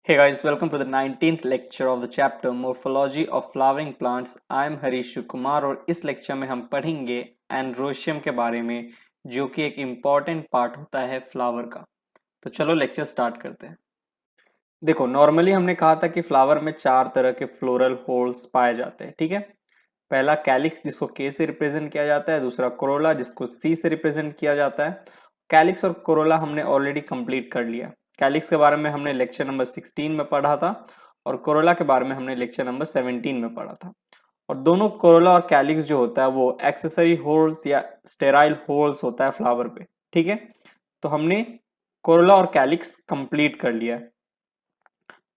Hey guys, welcome to the 19th lecture of the chapter Morphology of Flowering Plants. I am Harish Kumar और इस lecture में हम पढ़ेंगे androecium के बारे में, जो कि एक इम्पॉर्टेंट पार्ट होता है फ्लावर का। तो चलो लेक्चर स्टार्ट करते हैं। देखो, नॉर्मली हमने कहा था कि फ्लावर में 4 तरह के फ्लोरल होल्स पाए जाते हैं, ठीक है। पहला कैलिक्स, जिसको के से रिप्रेजेंट किया जाता है। दूसरा कोरोला, जिसको सी से रिप्रेजेंट किया जाता है। कैलिक्स और कोरोला हमने ऑलरेडी कंप्लीट कर लिया। कैलिक्स के बारे में हमने लेक्चर नंबर 16 में पढ़ा था और कोरोला के बारे में हमने लेक्चर नंबर 17 में पढ़ा था। और दोनों कोरोला और कैलिक्स जो होता है वो एक्सेसरी होल्स या स्टेराइल होल्स होता है फ्लावर पे, ठीक है। तो हमने कोरोला और कैलिक्स कंप्लीट कर लिया है।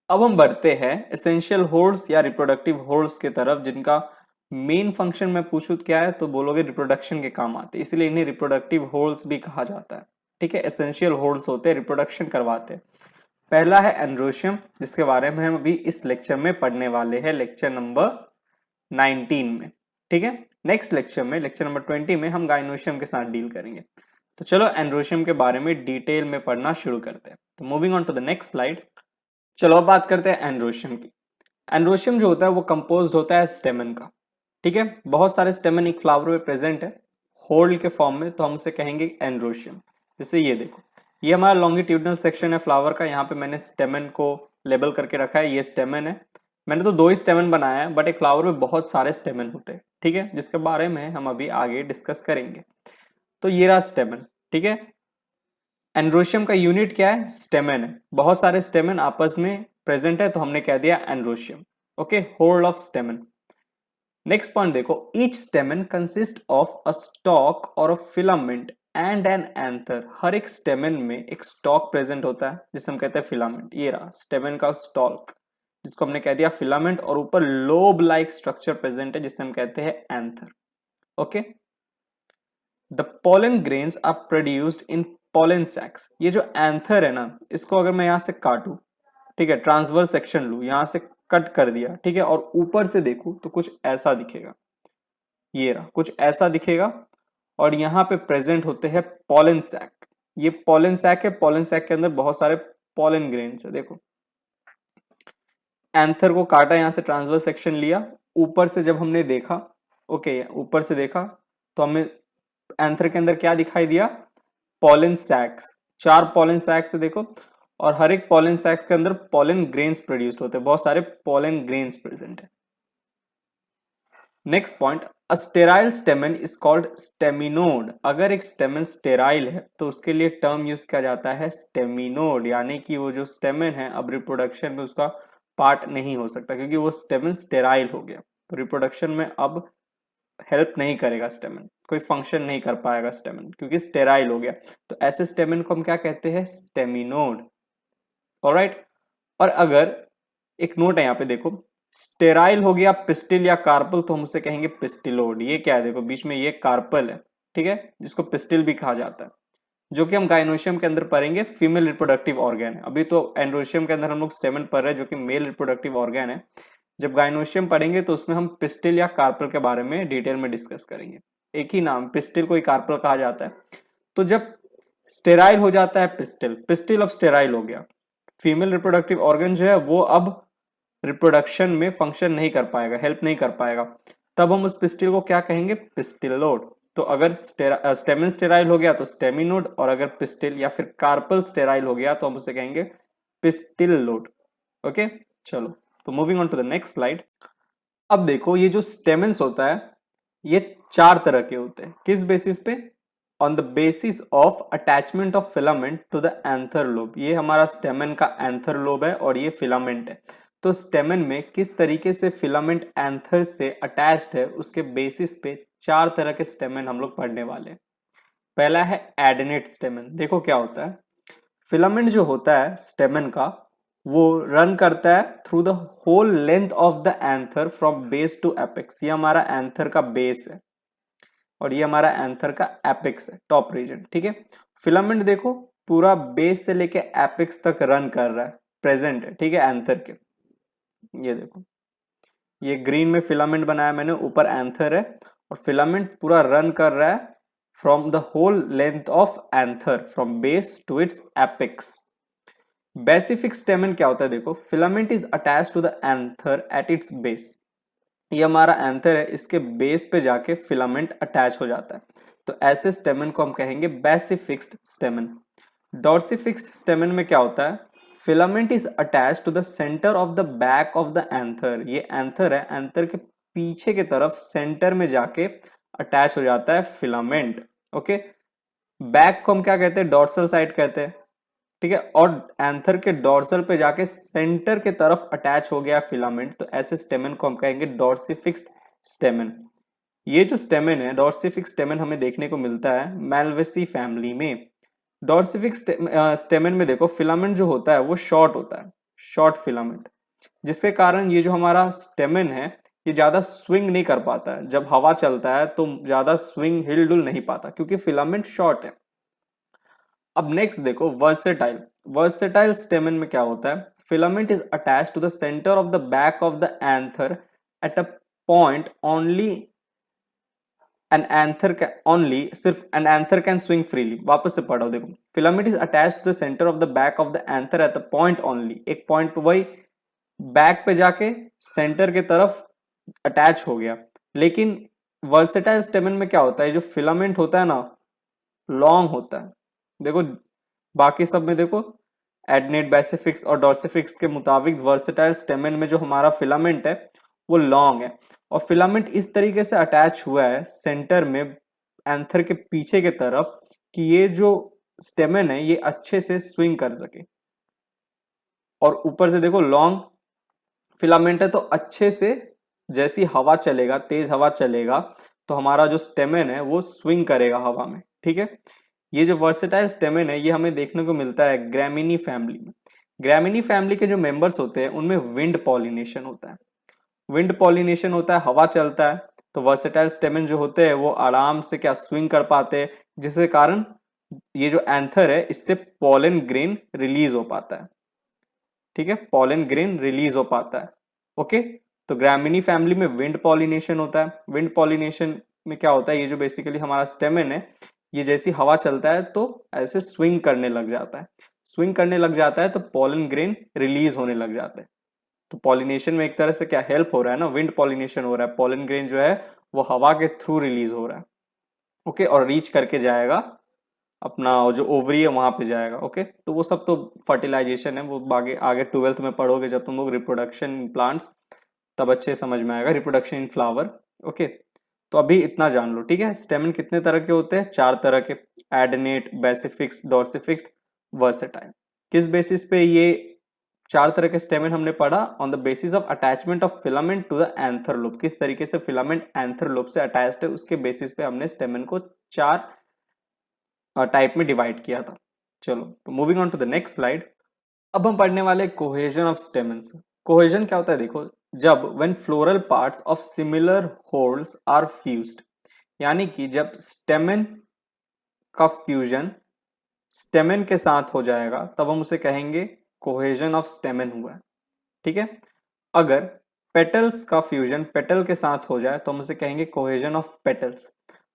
अब हम बढ़ते हैं एसेंशियल होल्स या रिप्रोडक्टिव होल्स की तरफ, जिनका मेन फंक्शन मैं पूछूं क्या है तो बोलोगे रिप्रोडक्शन के काम आते हैं, इसलिए इन्हें रिप्रोडक्टिव होल्स भी कहा जाता है, ठीक है। एसेंशियल होल्स होते हैं, रिप्रोडक्शन करवाते हैं। पहला है एंड्रोशियम, जिसके बारे में हम अभी इस लेक्चर में पढ़ने वाले हैं, लेक्चर नंबर 19 में, ठीक है। नेक्स्ट लेक्चर में, लेक्चर नंबर 20 में हम गाइनोशियम के साथ डील करेंगे। तो चलो एंड्रोशियम के बारे में डिटेल में पढ़ना शुरू करते हैं। तो moving on to the next slide. चलो अब बात करते हैं एंड्रोशियम की। एंड्रोशियम जो होता है वो कंपोज्ड होता है स्टेमन का, ठीक है। बहुत सारे स्टेमन एक फ्लावर में प्रेजेंट है होल्ड के फॉर्म में, तो हम उसे कहेंगे एंड्रोशियम। जैसे ये देखो, ये हमारा लॉन्गिट्यूडनल सेक्शन है फ्लावर का। यहाँ पे मैंने स्टेमन को लेबल करके रखा है, ये स्टेमन है। मैंने तो 2 ही स्टेमन बनाया है, बट एक फ्लावर में बहुत सारे स्टेमन होते हैं, ठीक है, जिसके बारे में हम अभी आगे डिस्कस करेंगे। तो ये रहा स्टेमन, ठीक है। एंड्रोशियम का यूनिट क्या है? स्टेमन है। बहुत सारे स्टेमन आपस में प्रेजेंट है, तो हमने कह दिया androecium, okay, hold of stamen. Next point देखो, each stamen consist of a stalk और a filament and an anther. हर एक स्टेमन में एक स्टॉक प्रेजेंट होता है, जिसे हम कहते हैं फिलामेंट। ये रहा स्टेमन का स्टॉक, जिसको हमने कह दिया फिलामेंट, और ऊपर लोब लाइक स्ट्रक्चर प्रेजेंट है, जिसे हम कहते हैं anther, okay. The pollen grains are produced in pollen sacs. ये जो एंथर है ना, इसको अगर मैं यहां से काटू, ठीक है, ट्रांसवर्स सेक्शन लू, यहां से कट कर दिया, ठीक है, और ऊपर से देखूं तो कुछ ऐसा दिखेगा। ये रहा, कुछ ऐसा दिखेगा। और यहाँ पे प्रेजेंट होते हैं पोलन सैक। ये पोलन सैक है, पोलन सैक के अंदर बहुत सारे पोलन ग्रेन्स है। देखो, एंथर को काटा, यहां से ट्रांसवर्स सेक्शन लिया, ऊपर से जब हमने देखा, ओके, ऊपर से देखा, तो हमें एंथर के अंदर क्या दिखाई दिया? पोलन सैक्स। 4 पोलन सैक्स है देखो, और हर एक पोलन सैक्स के अंदर पोलन ग्रेन्स प्रोड्यूस्ड होते हैं, बहुत सारे पोलन ग्रेन्स प्रेजेंट है। Next point, a sterile स्टेमन is called staminode. अगर एक स्टेमन स्टेराइल है तो उसके लिए टर्म यूज किया जाता है स्टेमिनोड, यानी कि वो जो स्टेमन है अब रिप्रोडक्शन में उसका पार्ट नहीं हो सकता, क्योंकि वो स्टेमन स्टेराइल हो गया। तो रिप्रोडक्शन में अब हेल्प नहीं करेगा स्टेमन, कोई फंक्शन नहीं कर पाएगा स्टेमन, क्योंकि स्टेराइल हो गया। तो ऐसे स्टेमन को हम क्या कहते हैं? Staminode, alright. और अगर एक नोट है यहाँ पे देखो, स्टेराइल हो गया पिस्टिल या कार्पल, तो हम उसे कहेंगे पिस्टिलोड। ये क्या है? देखो बीच में ये कार्पल है, ठीक है, जिसको पिस्टिल भी कहा जाता है, जो कि हम गाइनोशियम के अंदर पढ़ेंगे, फीमेल रिप्रोडक्टिव ऑर्गन है। अभी तो एंड्रोशियम के अंदर हम लोग स्टेमन पढ़ रहे हैं, जो कि मेल रिप्रोडक्टिव ऑर्गन है। जब गाइनोशियम पढ़ेंगे तो उसमें हम पिस्टिल या कार्पल के बारे में डिटेल में डिस्कस करेंगे। एक ही नाम, पिस्टिल को ही कार्पल कहा जाता है। तो जब स्टेराइल हो जाता है पिस्टिल, पिस्टिल अब स्टेराइल हो गया, फीमेल रिप्रोडक्टिव ऑर्गन जो है वो अब रिप्रोडक्शन में फंक्शन नहीं कर पाएगा, हेल्प नहीं कर पाएगा, तब हम उस पिस्टिल को क्या कहेंगे? पिस्टिलोड। तो अगर स्टेमन स्टेराइल हो गया तो स्टेमिनोड, और अगर पिस्टिल या फिर कार्पल स्टेराइल हो गया तो हम उसे कहेंगे पिस्टिलोड, ओके। चलो, तो moving on to the next slide. अब देखो, ये जो स्टेमन्स होता है ये 4 तरह के होते हैं। किस बेसिस पे? On the basis of attachment of filament to the anther lobe. ये हमारा स्टेमन का एंथर लोब है और ये फिलामेंट है। तो स्टेमन में किस तरीके से फिलामेंट एंथर से अटैच्ड है, उसके बेसिस पे 4 तरह के स्टेमन हम लोग पढ़ने वाले हैं। पहला है एडेनेट स्टेमन। देखो क्या होता है, फिलामेंट जो होता है स्टेमन का, वो रन करता है through the whole length of the anther from base to apex. ये हमारा एंथर का बेस है और ये हमारा एंथर का एपेक्स है, टॉप रीजन, ठीक है। फिलामेंट देखो पूरा बेस से लेके एपेक्स तक रन कर रहा है, प्रेजेंट है, ठीक है, एंथर के। ये देखो, ये ग्रीन में फिलामेंट बनाया मैंने, ऊपर एंथर है, और फिलामेंट पूरा रन कर रहा है from the whole length of anther from base to its apex. Basifixed stamen क्या होता है, देखो filament is attach to the anther at its base. ये हमारा एंथर है, इसके बेस पे जाके फिलामेंट अटैच हो जाता है, तो ऐसे स्टेमन को हम कहेंगे बेसिफिक्स्ड स्टेमन। डॉर्सिफिक्स्ड स्टेमन में क्या होता है, filament is attach to the centre of the back of the anther. ये एंथर है, एंथर के पीछे की तरफ सेंटर में जाके अटैच हो जाता है फिलामेंट। ओके, बैक को हम क्या कहते हैं, डॉर्सल साइड कहते हैं, ठीक है, और एंथर के डॉर्सल पे जाके सेंटर के तरफ अटैच हो गया फिलामेंट, तो ऐसे स्टेमन को हम कहेंगे डॉर्सिफिक्स्ड स्टेमन। ये जो स्टेमन है, डॉर्सिफिक्स स्टेमन, हमें देखने को मिलता है मैल्वेसी फैमिली में। डॉर्सिफिक स्टेमन में देखो फिलामेंट जो होता है वो शॉर्ट होता है, शॉर्ट फिलामेंट, जिसके कारण ये जो हमारा स्टेमन है ये ज्यादा स्विंग नहीं कर पाता है। जब हवा चलता है तो ज्यादा स्विंग हिलडुल नहीं पाता क्योंकि फिलामेंट शॉर्ट है। अब नेक्स्ट देखो वर्सेटाइल। वर्सेटाइल स्टेमन में क्या होता है, filament is attach to the centre of the back of the anther at a point only an anther only, सिर्फ an anther can swing freely. वापस से पढ़ो, देखो filament is attach to the centre of the back of the anther at the point only, एक point पे, वही back पे जाके सेंटर के तरफ अटैच हो गया। लेकिन वर्सेटाइल स्टेमन में क्या होता है, जो फिलामेंट होता है ना लॉन्ग होता है। देखो बाकी सब में देखो एडनेट, बेसिफिक्स और डॉर्सिफिक्स के मुताबिक वर्सेटाइल स्टेमन में जो हमारा फिलामेंट है वो लॉन्ग है, और फिलामेंट इस तरीके से अटैच हुआ है सेंटर में एंथर के पीछे की तरफ कि ये जो स्टेमन है ये अच्छे से स्विंग कर सके। और ऊपर से देखो लॉन्ग फिलामेंट है तो अच्छे से जैसी हवा चलेगा, तेज हवा चलेगा, तो हमारा जो स्टेमन है वो स्विंग करेगा हवा में, ठीक है। ये जो वर्सेटाइल स्टेमन है ये हमें देखने को मिलता है ग्रामिनी फैमिली में। ग्रामिनी फैमिली के जो मेंबर्स होते हैं उनमें विंड पॉलिनेशन होता है। विंड पॉलिनेशन होता है, हवा चलता है, तो वर्सेटाइल स्टेमन जो होते हैं वो आराम से क्या स्विंग कर पाते हैं, जिसके कारण ये जो एंथर है इससे पॉलन ग्रेन रिलीज हो पाता है, ठीक है, पॉलन ग्रेन रिलीज हो पाता है। ओके, तो ग्रामिनी फैमिली में विंड पॉलिनेशन होता है। विंड पॉलिनेशन में क्या होता है, ये जो बेसिकली हमारा स्टेमन है ये जैसी हवा चलता है तो ऐसे स्विंग करने लग जाता है। स्विंग करने लग जाता है तो पॉलन ग्रेन रिलीज होने लग जाते हैं। तो पॉलिनेशन में एक तरह से क्या हेल्प हो रहा है ना, विंड पॉलिनेशन हो रहा है, पॉलन ग्रेन जो है वो हवा के थ्रू रिलीज हो रहा है। ओके, और रीच करके जाएगा अपना जो ओवरी है वहां पे जाएगा। ओके, तो वो सब तो फर्टिलाइजेशन है, वो आगे आगे 12th में पढ़ोगे जब तुम लोग रिप्रोडक्शन इन प्लांट्स, तब अच्छे समझ में आएगा, रिप्रोडक्शन इन फ्लावर। ओके, तो अभी इतना जान लो, ठीक है। स्टेमन कितने तरह के होते हैं, 4 तरह के, एडनेट, बेसिफिक्स, डॉर्सिफिक्स, वर्सेटाइल। किस बेसिस पे ये 4 तरह के स्टेमन हमने पढ़ा, on the basis of attachment of filament to the anther lobe. किस तरीके से फिलामेंट एंथर लोब से अटैच्ड है उसके बेसिस पे हमने स्टेमन को 4 टाइप में डिवाइड किया था। चलो, तो moving on to the next slide. अब हम पढ़ने वाले कोहेजन ऑफ स्टेमन्स। कोहेजन क्या होता है, देखो जब when floral parts of similar whorls are fused, यानी कि जब स्टेमन का फ्यूजन स्टेमन के साथ हो जाएगा तब हम उसे कहेंगे कोहेजन ऑफ स्टेमन हुआ है, ठीक है। अगर पेटल्स का फ्यूजन पेटल के साथ हो जाए तो हम उसे कहेंगे कोहेजन ऑफ पेटल्स।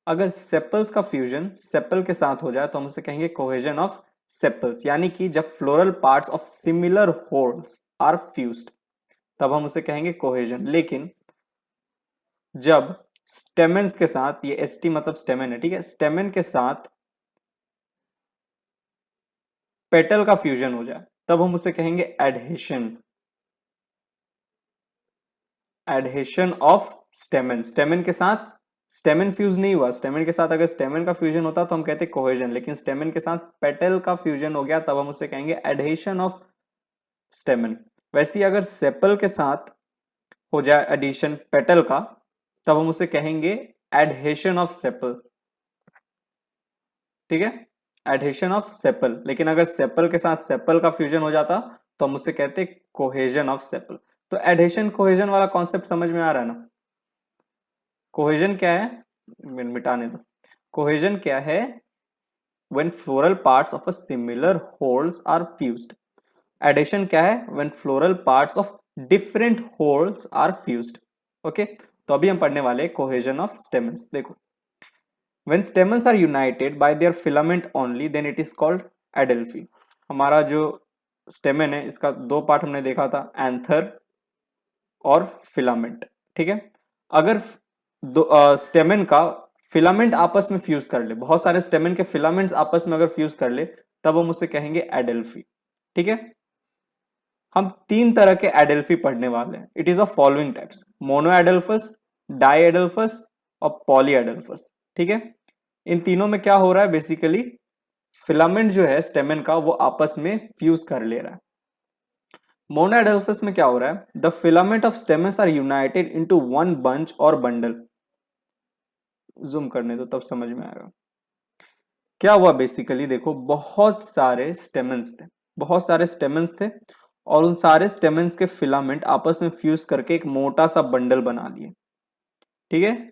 अगर सेपल्स का फ्यूजन सेपल के साथ हो जाए तो हम उसे कहेंगे कोहेजन ऑफ सेपल्स। यानी कि जब floral parts of similar whorls are fused तब हम उसे कहेंगे कोहेजन। लेकिन जब स्टेमेन्स के साथ, ये एसटी मतलब स्टेमन है, ठीक है, स्टेमन के साथ पेटल का फ्यूजन हो जाए तब हम उसे कहेंगे एडहेशन। एडहेशन ऑफ स्टेमन, स्टेमन के साथ स्टेमन फ्यूज नहीं हुआ, स्टेमन के साथ अगर स्टेमन का फ्यूजन होता तो हम कहते कोहेजन, लेकिन स्टेमन के साथ पेटल का फ्यूजन हो गया तब हम उसे कहेंगे एडहेशन ऑफ स्टेमन। वैसे अगर सेपल के साथ हो जाए एडिशन पेटल का तब हम उसे कहेंगे एडहेशन ऑफ सेपल, ठीक है, एडहेशन ऑफ सेपल। लेकिन अगर सेपल के साथ सेपल का फ्यूजन हो जाता तो हम उसे कहते कोहेजन ऑफ सेपल। तो एडहेशन कोहेजन वाला कॉन्सेप्ट समझ में आ रहा है ना। कोहेजन क्या है, मिटाने दो। कोहेजन क्या है, when floral parts of a similar wholes are fused। Adhesion क्या है, when floral parts of different wholes are fused। Okay, तो अभी हम पढ़ने वाले कोहेजन ऑफ स्टेमन्स। देखो, when stamens are united by their filament only then it is called adelphi। हमारा जो स्टेमेन है इसका दो पार्ट हमने देखा था, एंथर और फिलामेंट। ठीक है, अगर स्टेमेन का फिलामेंट आपस में फ्यूज कर ले, बहुत सारे स्टेमेन के फिलामेंट्स आपस में अगर फ्यूज कर ले तब हम उसे कहेंगे एडेल्फी। ठीक है, हम तीन तरह के एडेल्फी पढ़ने वाले हैं। It is a following types, mono adelphous, di adelphous और पॉली एडेल्फस। ठीक है, इन तीनों में क्या हो रहा है, बेसिकली फिलामेंट जो है स्टेमेन का वो आपस में फ्यूज कर ले रहा है। मोनो एडेल्फस में क्या हो रहा है, the filament of stamens are united into one bunch और बंडल। जूम करने दो तब समझ में आएगा क्या हुआ। बेसिकली देखो, बहुत सारे स्टेमेन्स थे, बहुत सारे स्टेमेन्स थे और उन सारे स्टेमेन्स के फिलामेंट आपस में फ्यूज करके एक मोटा सा बंडल बना लिए। ठीक है,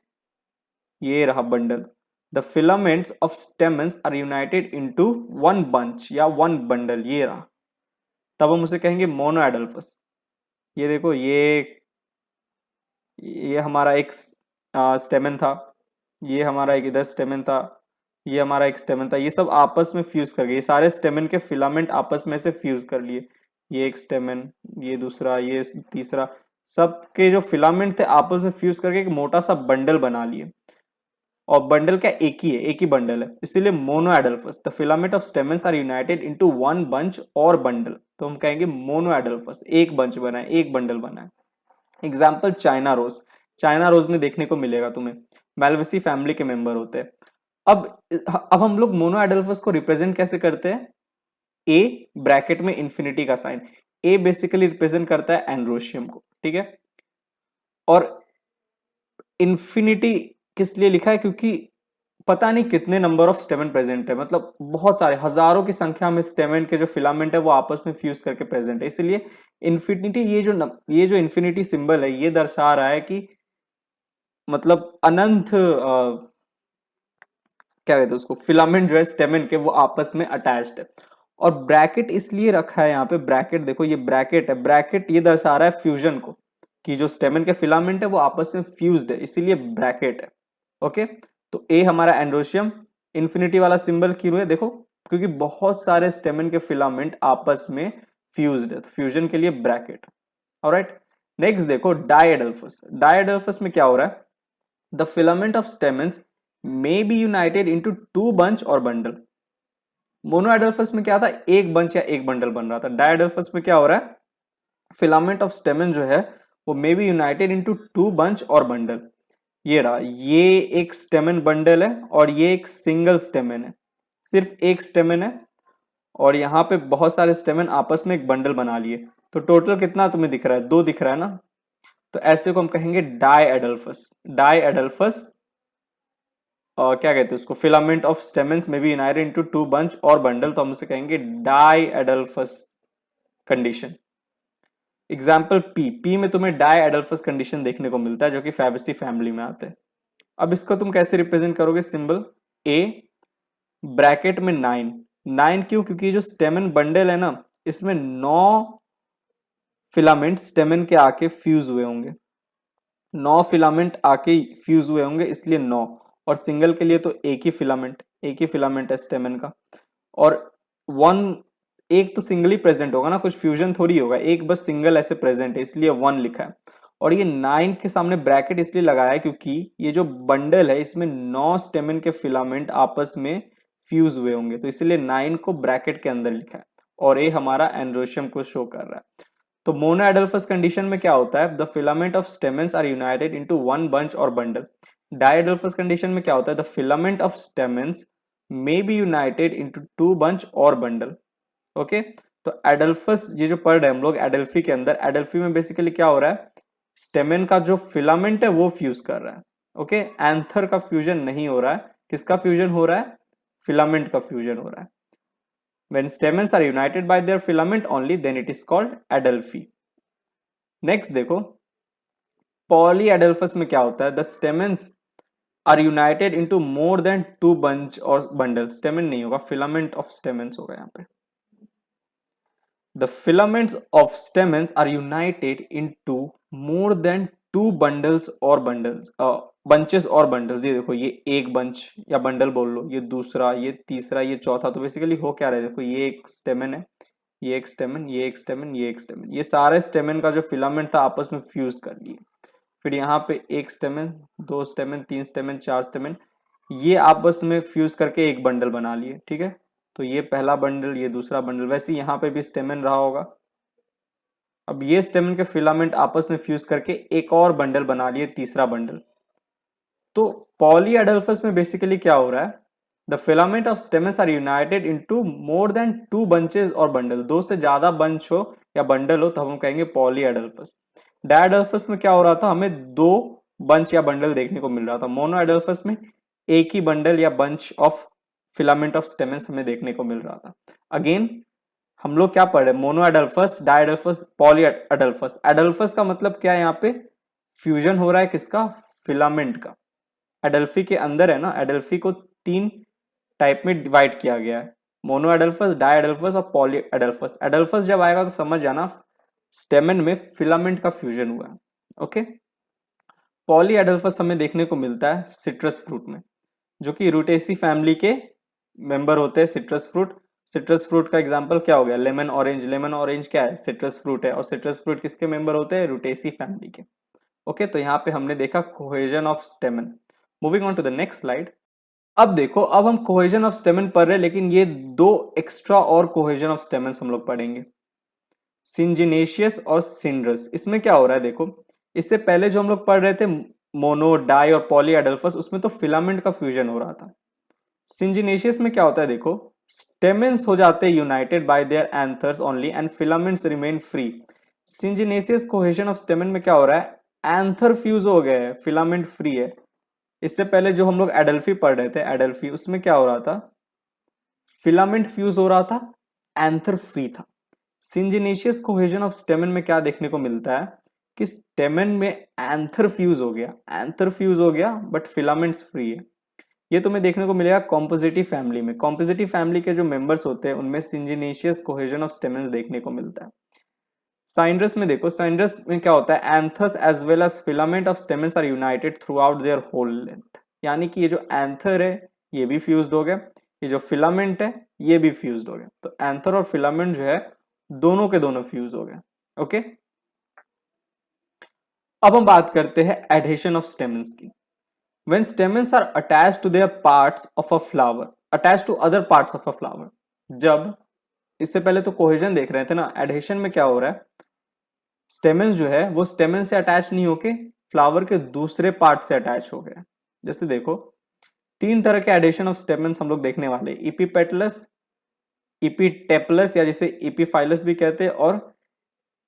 ये रहा bundle. The filaments of stamens are united into one bunch या वन बंडल, ये रहा, तब हम उसे कहेंगे मोनो एडेल्फस। ये देखो, ये हमारा एक स्टेमेन था, ये हमारा एक इधर स्टेमेन था, ये हमारा एक स्टेमेन था, ये सब आपस में फ्यूज कर गए, ये सारे स्टेमेन के फिलामेंट आपस में से फ्यूज कर लिए। ये एक स्टेमेन, ये दूसरा, ये तीसरा, सबके जो फिलामेंट थे आपस में फ्यूज करके एक मोटा सा बंडल बना लिए। और बंडल क्या, एक ही है, एक ही बंडल है, इसीलिए mono adelphous. The filament of stamens are united into one bunch और बंडल, तो हम कहेंगे मोनो एडेल्फस, एक बंच बना है, एक बंडल बना है। Example China rose, China rose में देखने को मिलेगा तुम्हें, मेल्वेसी फैमिली के मेंबर होते हैं। अब हम लोग मोनो एडेल्फस को रिप्रेजेंट कैसे करते हैं, ए ब्रैकेट में इंफिनिटी का साइन, ए बेसिकली रिप्रेजेंट करता है एंड्रोशियम को। ठीक है, और इंफिनिटी किस लिए लिखा है, क्योंकि पता नहीं कितने नंबर ऑफ स्टेमेन प्रेजेंट है, मतलब बहुत सारे हजारों की संख्या में स्टेमेन के जो फिलामेंट है वो आपस में फ्यूज करके प्रेजेंट है, इसलिए इंफिनिटी, ये जो इंफिनिटी सिंबल है ये दर्शा रहा है कि मतलब अनंत क्या कहते हैं उसको, फिलामेंट जो है स्टेमेन के वो आपस में अटैच्ड है। और ब्रैकेट इसलिए रखा है यहाँ पे, ब्रैकेट देखो, ये ब्रैकेट है, ब्रैकेट ये दर्शा रहा है फ्यूजन को, कि जो स्टेमेन के फिलामेंट है वो आपस में फ्यूज्ड है, इसीलिए ब्रैकेट है। ओके, तो ए हमारा एंड्रोशियम, इंफिनिटी वाला सिंबल क्यों है, देखो क्योंकि बहुत सारे स्टेमेन के फिलामेंट आपस में फ्यूज्ड है, तो फ्यूजन के लिए ब्रैकेट। ऑलराइट, नेक्स्ट देखो डायएडल्फस। डायएडल्फस में क्या हो रहा है, the filament of stamens may be united into two bunch और बंडल। मोनोएडल्फस में क्या था, एक बंच या एक बंडल बन रहा था। डायएडल्फस में क्या हो रहा है, फिलामेंट ऑफ स्टेमेन जो है वो मे be united into two bunch और बंडल। ये रहा, ये एक स्टेमेन बंडल है और ये एक सिंगल स्टेमेन है, सिर्फ एक स्टेमेन है और यहाँ पे बहुत सारे स्टेमेन आपस में एक बंडल बना लिए, तो टोटल कितना तुम्हें दिख रहा है, दो दिख रहा है ना, तो ऐसे को हम कहेंगे डायएडल्फस। डायएडल्फस और क्या कहते हैं उसको, फिलामेंट ऑफ स्टेमेन्स में be united into two bunch और बंडल, तो हम उसे कहेंगे डायएडल्फस कंडीशन। एग्जाम्पल पी में तुम्हें डायएडल्फस कंडीशन देखने को मिलता है जो कि फैबेसी फैमिली में आते हैं। अब इसको तुम कैसे रिप्रेजेंट करोगे, सिंबल ए ब्रैकेट में 9, 9 क्यों, क्योंकि जो स्टेमेन बंडल है ना इसमें 9 फिलामेंट स्टेमेन के आके फ्यूज हुए होंगे, 9 फिलामेंट आके फ्यूज हुए होंगे, इसलिए 9। और सिंगल के लिए तो एक ही फिलामेंट है स्टेमेन का, और वन, एक तो सिंगल ही प्रेजेंट होगा ना, कुछ फ्यूजन थोड़ी होगा, एक बस सिंगल ऐसे प्रेजेंट है इसलिए 1 लिखा है। और ये 9 के सामने ब्रैकेट इसलिए लगाया है क्योंकि ये जो बंडल है इसमें 9 स्टेमेन के फिलामेंट आपस में फ्यूज हुए होंगे, तो इसलिए 9 को ब्रैकेट के अंदर लिखा है और ये हमारा एंड्रोशियम को शो कर रहा है। तो मोनोएडल्फस कंडीशन में क्या होता है, the filament of stamens are united into one bunch और बंडल। डायएडल्फस कंडीशन में क्या होता है, the filament of stamens may be united into two bunch और बंडल। ओके, तो एडल्फस ये जो पढ़ रहे हैं हम लोग एडल्फी के अंदर, एडल्फी में बेसिकली क्या हो रहा है, स्टेमेन का जो फिलामेंट है वो फ्यूज कर रहा है। ओके, एंथर का फ्यूजन नहीं हो रहा है, किसका फ्यूजन हो रहा है, फिलामेंट का फ्यूजन हो रहा है। When stamens are united by their filament only, then it is called adelphi. Next देखो, polyadelphous में क्या होता है, the stamens are united into more than two bunch और bundle, stamen नहीं होगा, filament of stamens होगा यहाँ पे। The filaments of stamens are united into more than two bundles और bundles, बंचेस और बंडल्स। ये देखो, ये एक बंच या बंडल बोल लो, ये दूसरा, ये तीसरा, ये चौथा, तो बेसिकली हो क्या रहा है, देखो ये एक स्टेमेन है, ये एक स्टेमन, ये एक स्टेमन, ये एक स्टेमन, ये सारे स्टेमन का जो फिलामेंट था आपस में फ्यूज कर लिए। फिर यहाँ पे एक स्टेमन, दो स्टेमन, तीन स्टेमन, चार स्टेमन, ये आपस में फ्यूज करके एक बंडल बना लिए। ठीक है, तो ये पहला बंडल, ये दूसरा बंडल। वैसे यहाँ पे भी स्टेमन रहा होगा। अब ये स्टेमन के फिलामेंट आपस में फ्यूज करके एक और बंडल बना लिए, तीसरा बंडल। तो पॉलीएडल्फस में बेसिकली क्या हो रहा है, the filament of stamens are united into more than 2 bunches और बंडल। दो से ज्यादा बंच हो या बंडल हो तो हम कहेंगे पॉलीएडल्फस। डायएडल्फस में क्या हो रहा था, हमें 2 बंच या बंडल देखने को मिल रहा था। मोनोएडल्फस में एक ही बंडल या bunch of filament of stamens हमें देखने को मिल रहा था। अगेन हम लोग क्या पढ़ रहे, मोनोएडल्फस, डायएडल्फस, पॉलीएडल्फस। एडल्फस का मतलब क्या है, यहाँ पे फ्यूजन हो रहा है किसका, फिलामेंट का। एडल्फी के अंदर है ना, एडल्फी को 3 टाइप में डिवाइड किया गया है, मोनो एडल्फस, डाई एडल्फस और पॉली एडल्फस। एडल्फस जब आएगा तो समझ जाना स्टेमन में फिलामेंट का फ्यूजन हुआ है। ओके, पॉली एडल्फस हमें देखने को मिलता है सिट्रस फ्रूट में, जो कि रूटेसी फैमिली के मेंबर होते हैं। सिट्रस फ्रूट, सिट्रस फ्रूट का एग्जांपल क्या हो गया, लेमन ऑरेंज। लेमन ऑरेंज क्या है, सिट्रस फ्रूट है, और सिट्रस फ्रूट किसके मेंबर होते हैं, रूटेसी फैमिली के। ओके, तो यहाँ पे हमने देखा cohesion of stamen. Moving on to the next slide. अब देखो, अब हम कोहेजन ऑफ स्टेमन पढ़ रहे हैं, लेकिन ये 2 एक्स्ट्रा और कोहेजन ऑफ स्टेमन्स हम लोग पढ़ेंगे, सिंजिनेशियस और सिंड्रस। इसमें क्या हो रहा है देखो, इससे पहले जो हम लोग पढ़ रहे थे मोनो, डाई और पॉली एडल्फस, उसमें तो फिलामेंट का फ्यूजन हो रहा था। सिंजिनेशियस में क्या होता है देखो, स्टेमन्स हो जाते हैं united by their anthers only and filaments remain free. Syngenesious cohesion of stamen में क्या हो रहा है, एंथर फ्यूज हो गए हैं, फिलामेंट फ्री है। इससे पहले जो हम लोग एडल्फी पढ़ रहे थे, एडल्फी, उसमें क्या हो रहा था, फिलामेंट फ्यूज हो रहा था, एंथर फ्री था। सिंजिनेशियस कोहेजन ऑफ स्टेमन में क्या देखने को मिलता है कि स्टेमन में एंथर फ्यूज हो गया, एंथर फ्यूज हो गया बट फिलामेंट्स फ्री है। ये तुम्हें देखने को मिलेगा कॉम्पोजिटिव फैमिली में। कॉम्पोजिटिव फैमिली के जो मेंबर्स होते हैं उनमें सिंजिनेशियस कोहेजन ऑफ स्टेमन देखने को मिलता है। साइंड्रस में देखो, साइंड्रस में क्या होता है, anthers as well as filament of stamens are united throughout their whole length. यानी कि ये जो एंथर है ये भी फ्यूज्ड हो गया, ये जो फिलामेंट है ये भी फ्यूज्ड हो गया। तो एंथर और फिलामेंट जो है दोनों के दोनों फ्यूज हो गए। ओके, अब हम बात करते हैं एडहेशन ऑफ स्टेमन्स की। When stamens are attached to their parts of a flower, attached to other parts of a flower. जब, इससे पहले तो कोहेजन देख रहे थे ना, एडहेशन में क्या हो रहा है, स्टेमन्स जो है वो स्टेमन से अटैच नहीं होके फ्लावर के दूसरे पार्ट से अटैच हो गया। जैसे देखो, 3 तरह के एडेशन ऑफ स्टेमन्स हम लोग देखने वाले, इपीपेटलस, इपीटेपलस या जिसे इपीफाइलस भी कहते हैं, और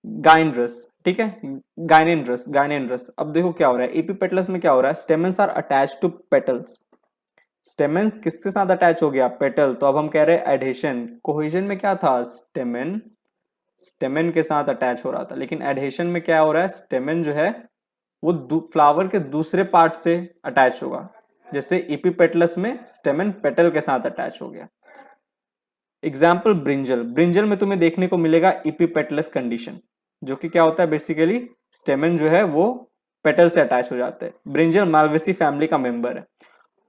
गाइनड्रस। ठीक है, गाइनेंड्रस, गाइनेंड्रस। अब देखो क्या हो रहा है, इपीपेटलस में क्या हो रहा है, stamens are attach to petals. Stamens किसके साथ अटैच हो गया, पेटल। तो अब हम कह रहे हैं एडहेशन। कोहेजन में क्या था, स्टेमन स्टेमन के साथ अटैच हो रहा था, लेकिन एडहेशन में क्या हो रहा है, स्टेमन जो है वो फ्लावर के दूसरे पार्ट से अटैच होगा। जैसे इपीपेटलस में स्टेमन पेटल के साथ अटैच हो गया। एग्जाम्पल ब्रिंजल, ब्रिंजल में तुम्हें देखने को मिलेगा इपीपेटलस कंडीशन, जो कि क्या होता है, बेसिकली स्टेमन जो है वो पेटल से अटैच हो जाता है। ब्रिंजल मालवेसी फैमिली का मेंबर है।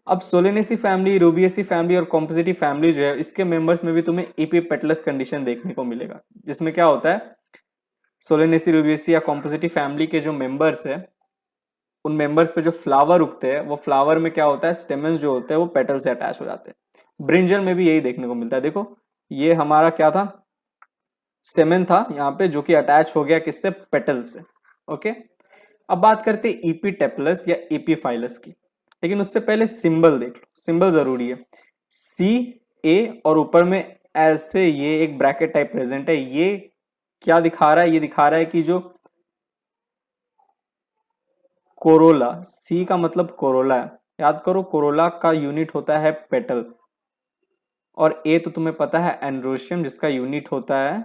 अब सोलेनेसी फैमिली, रूबिएसी फैमिली और कॉम्पोजिटिव फैमिली जो है, इसके मेंबर्स में भी तुम्हें इपीपेटलस कंडीशन देखने को मिलेगा, जिसमें क्या होता है, सोलेनेसी, रूबिएसी या कॉम्पोजिटिव फैमिली के जो मेंबर्स है, उन मेंबर्स पे जो फ्लावर उगते हैं, वो फ्लावर में क्या होता है, स्टेमन्स जो होते हैं वो पेटल से अटैच हो जाते हैं। ब्रिंजल में भी यही देखने को मिलता है। देखो, ये हमारा क्या था, स्टेमन था यहाँ पे, जो कि अटैच हो गया किससे, पेटल से। ओके, अब बात करते हैं इपीटेपलस या इपीफाइलस की, लेकिन उससे पहले सिंबल देख लो, सिंबल जरूरी है। सी, ए और ऊपर में ऐसे ये एक ब्रैकेट टाइप प्रेजेंट है। ये क्या दिखा रहा है, ये दिखा रहा है कि जो कोरोला, सी का मतलब कोरोला है, याद करो कोरोला का यूनिट होता है पेटल। और ए तो तुम्हें पता है एंड्रोशियम, जिसका यूनिट होता है,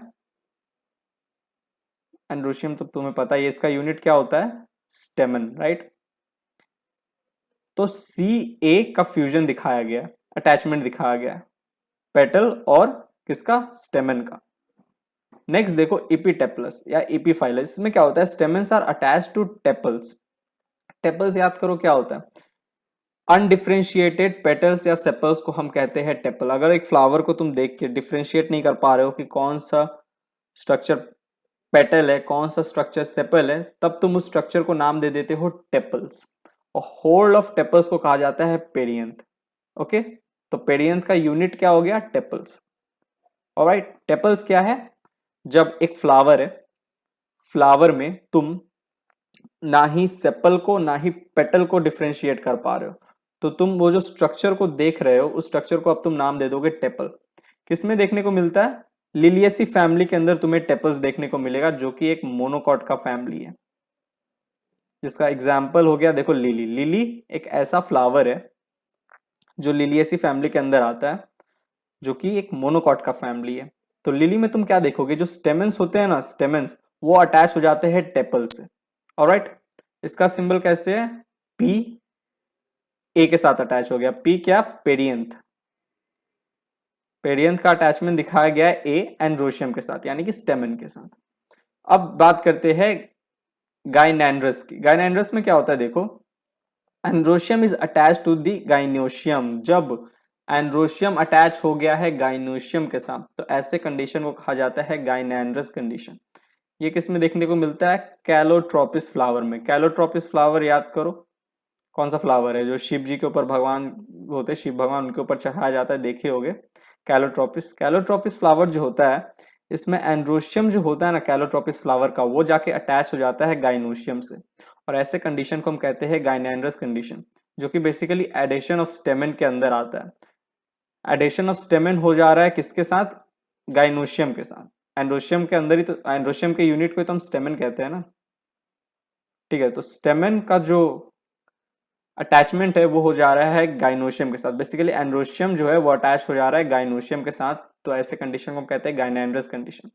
एंड्रोशियम तो तुम्हें पता है, इसका यूनिट क्या होता है, स्टेमन, राइट। तो सी ए का फ्यूजन दिखाया गया, अटैचमेंट दिखाया गया पेटल और किसका, स्टेमन का। नेक्स्ट देखो इपीटेपलस या इपीफाइलस, इसमें क्या होता है, stamens are attach to tepals. Tepals याद करो क्या होता है, अनडिफरेंशिएटेड पेटल्स या सेपल्स को हम कहते हैं टेपल। अगर एक फ्लावर को तुम देख के डिफरेंशिएट नहीं कर पा रहे हो कि कौन सा स्ट्रक्चर पेटल है, कौन सा स्ट्रक्चर सेपल है, तब तुम उस स्ट्रक्चर को नाम दे देते हो टेपल्स। और होल ऑफ टेपल्स को कहा जाता है पेरियंथ। ओके, तो पेरियंथ का यूनिट क्या हो गया? टेपल्स। ऑलराइट, टेपल्स क्या है? जब एक फ्लावर है, फ्लावर में तुम ना ही सेपल को ना ही पेटल को डिफरेंशिएट कर पा रहे हो, तो तुम वो जो स्ट्रक्चर को देख रहे हो उस स्ट्रक्चर को अब तुम नाम दे दोगे टेपल। किसमें देखने को मिलता है? लिलियेसी फैमिली के अंदर तुम्हें टेपल्स देखने को मिलेगा, जो कि एक मोनोकॉट का फैमिली है, जिसका एग्जाम्पल हो गया देखो लिली। लिली एक ऐसा फ्लावर है जो लिलियेसी फैमिली के अंदर आता है, जो कि एक मोनोकॉट का फैमिली है। तो लिली में तुम क्या देखोगे? जो स्टेमेंस होते हैं ना, स्टेमेंस, वो अटैच हो जाते हैं टेपल से। ऑलराइट, इसका सिंबल कैसे है? पी ए के साथ अटैच हो गया। पी क्या? पेरियंथ। पेरियंथ का अटैचमेंट दिखाया गया है ए एंड्रोशियम के साथ, यानी कि स्टेमन के साथ। अब बात करते हैं गाइनेंड्रस की। गाइनेंड्रस में क्या होता है देखो, androecium is attach to the gynoecium. जब एंड्रोशियम अटैच हो गया है गाइनोशियम के साथ, तो ऐसे कंडीशन को कहा जाता है गाइनेंड्रस कंडीशन। ये किस में देखने को मिलता है? कैलोट्रोपिस फ्लावर में। कैलोट्रोपिस फ्लावर याद करो, कौन सा फ्लावर है जो शिव जी के ऊपर भगवान होते हैं, शिव भगवान, उनके ऊपर चढ़ाया जाता है, देखे होगे कैलोट्रोपिस। कैलोट्रोपिस फ्लावर जो होता है, इसमें एंड्रोशियम जो होता है ना कैलोट्रोपिस फ्लावर का, वो जाके अटैच हो जाता है गाइनोशियम से, और ऐसे कंडीशन को हम कहते हैं गाइनेंड्रस कंडीशन, जो कि बेसिकली एडेशन ऑफ स्टेमन के अंदर आता है। एडेशन ऑफ स्टेमन हो जा रहा है किसके साथ? गाइनोशियम के साथ। एंड्रोशियम के अंदर ही तो, एंड्रोशियम के यूनिट को तो हम स्टेमन कहते हैं ना, ठीक है। तो स्टेमन का जो अटैचमेंट है वो हो जा रहा है गाइनोशियम के साथ। बेसिकली एंड्रोशियम जो है वो अटैच हो जा रहा है गाइनोशियम के साथ, तो ऐसे कंडीशन को हम कहते हैं गाइनेंड्रस कंडीशन।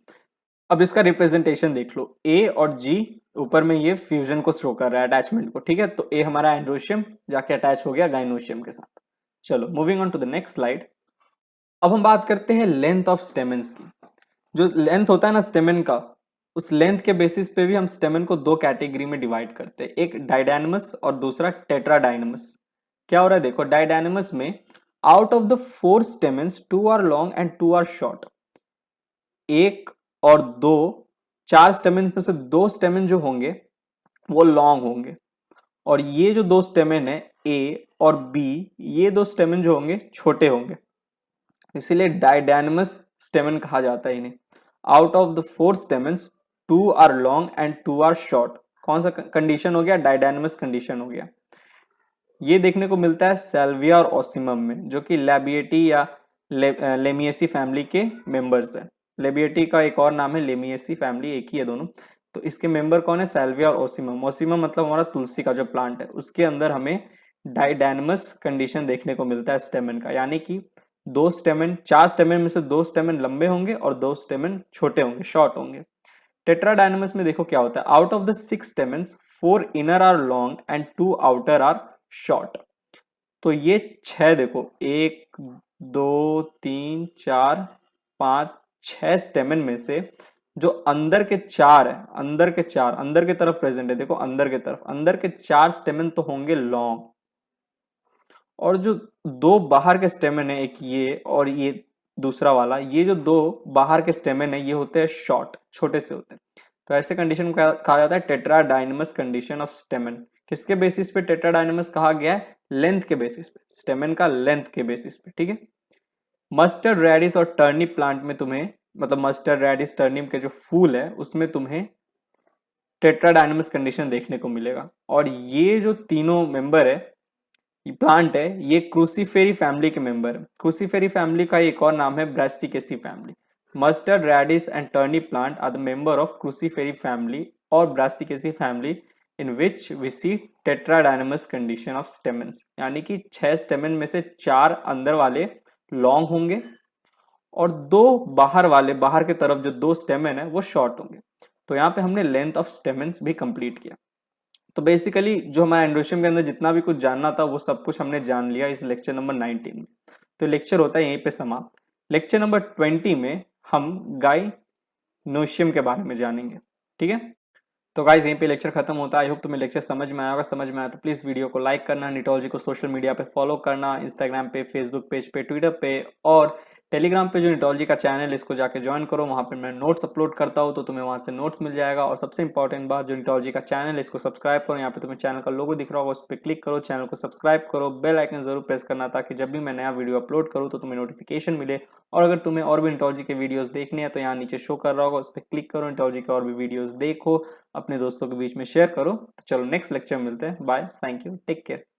अब इसका रिप्रेजेंटेशन देख लो, ए और जी ऊपर में ये फ्यूजन को शो कर रहा है, अटैचमेंट को, ठीक है। तो ए हमारा एंड्रोशियम जाके अटैच हो गया गाइनोशियम के साथ। चलो moving on to the next slide. अब हम बात करते हैं लेंथ ऑफ स्टेमेंस की। जो लेंथ होता है ना स्टेमेन का, उस लेंथ के बेसिस पे भी हम स्टेमेन को दो कैटेगरी में डिवाइड करते हैं, एक डाइडाइनमस और दूसरा टेट्राडाइनमस। क्या हो रहा है देखो, डाइडाइनमस में out of the 4 stamens 2 are long and 2 are short. एक और दो, 4 स्टेमेन में से 2 स्टेमेन जो होंगे वो लॉन्ग होंगे, और ये जो 2 स्टेमेन है ए और बी, ये 2 स्टेमेन जो होंगे छोटे होंगे, इसीलिए डाइडाइनमस स्टेमेन कहा जाता है इन्हें। Out of the 4 stamens 2 are long and 2 are short. कौन सा कंडीशन हो गया? डाइडाइनमस कंडीशन हो गया। ये देखने को मिलता है सैल्विया और ओसिमम में, जो कि लैबिएटी या लेमिएसी फैमिली के मेंबर्स है। लेबिएटी का एक और नाम है लेमिएसी फैमिली, एक ही है दोनों। तो इसके मेंबर कौन है? सैल्विया और ओसिमम। ओसिमम मतलब हमारा तुलसी का जो प्लांट है, उसके अंदर हमें डाइडाइनमस कंडीशन देखने को मिलता है स्टेमन का, यानी कि 2 स्टेमन, 4 स्टेमन में से 2 स्टेमन लंबे होंगे और 2 स्टेमन छोटे होंगे, शॉर्ट होंगे। टेट्राडाइनमस में देखो क्या होता है, out of the 6 stamens 4 inner are long and 2 outer are short. तो ये 6 देखो, 1 2 3 4 5 6 स्टेमन में से जो अंदर के 4 है, अंदर के 4 अंदर के तरफ प्रेजेंट है, देखो अंदर के तरफ, अंदर के 4 स्टेमन तो होंगे लॉन्ग, और जो 2 बाहर के स्टेमन है, एक ये और ये दूसरा वाला, ये जो 2 बाहर के स्टेमन है ये होते हैं शॉर्ट, छोटे से होते हैं। तो ऐसे कंडीशन को कहा जाता है टेट्राडाइनमस कंडीशन ऑफ स्टेमन। किसके बेसिस पे टेट्राडाइनमस कहा गया है? लेंथ के बेसिस पे, स्टेमन का लेंथ के बेसिस पे, ठीक है। मस्टर्ड रेडिस और टर्निप प्लांट में तुम्हें, मतलब मस्टर्ड रेडिस टर्निप के जो फूल है उसमें तुम्हें टेट्राडाइनमस कंडीशन देखने को मिलेगा। और ये जो तीनों मेंबर है, प्लांट है, ये क्रूसीफेरी फैमिली के मेंबर है। क्रूसीफेरी फैमिली का एक और नाम है Brassicaceae family. Mustard radish and turnip plant are the member of Cruciferae family और Brassicaceae family in which we see tetradynamous condition of stamens, यानी कि 6 स्टेमन में से 4 अंदर वाले लॉन्ग होंगे और 2 बाहर वाले, बाहर के तरफ जो 2 स्टेमन है वो शॉर्ट होंगे। तो यहाँ पे हमने लेंथ ऑफ स्टेमन्स भी कंप्लीट किया। तो बेसिकली जो हमारा एंड्रोशियम के अंदर जितना भी कुछ जानना था वो सब कुछ हमने जान लिया इस लेक्चर नंबर 19 में। तो लेक्चर होता है यहीं पे समाप्त। लेक्चर नंबर 20 में हम गाइनोशियम के बारे में जानेंगे, ठीक है। तो गाइज यहीं पे लेक्चर खत्म होता है। आई होप तुम्हें लेक्चर समझ में आया होगा। समझ में आया तो प्लीज वीडियो को लाइक करना, निटोलॉजी को सोशल मीडिया पे फॉलो करना, इंस्टाग्राम पे, फेसबुक पेज पे, ट्विटर पे, और टेलीग्राम पे जो नीटोलॉजी का चैनल है इसको जाके ज्वाइन करो, वहाँ पे मैं नोट्स अपलोड करता हूँ तो तुम्हें वहाँ से नोट्स मिल जाएगा। और सबसे इंपॉर्टेंट बात, जो नीटोलॉजी का चैनल है इसको सब्सक्राइब करो, यहाँ पे तुम्हें चैनल का लोगो दिख रहा होगा, उस पर क्लिक करो, चैनल को सब्सक्राइब करो, बेल आइकन जरूर प्रेस करना ताकि जब भी मैं नया वीडियो अपलोड करूँ तो तुम्हें नोटिफिकेशन मिले। और अगर तुम्हें और भी नीटोलॉजी के वीडियोस देखने हैं तो यहाँ नीचे शो कर रहा होगा, उस पर क्लिक करो, नीटोलॉजी के और भी वीडियोस देखो, अपने दोस्तों के बीच में शेयर करो। तो चलो नेक्स्ट लेक्चर मिलते हैं, bye, thank you, take care.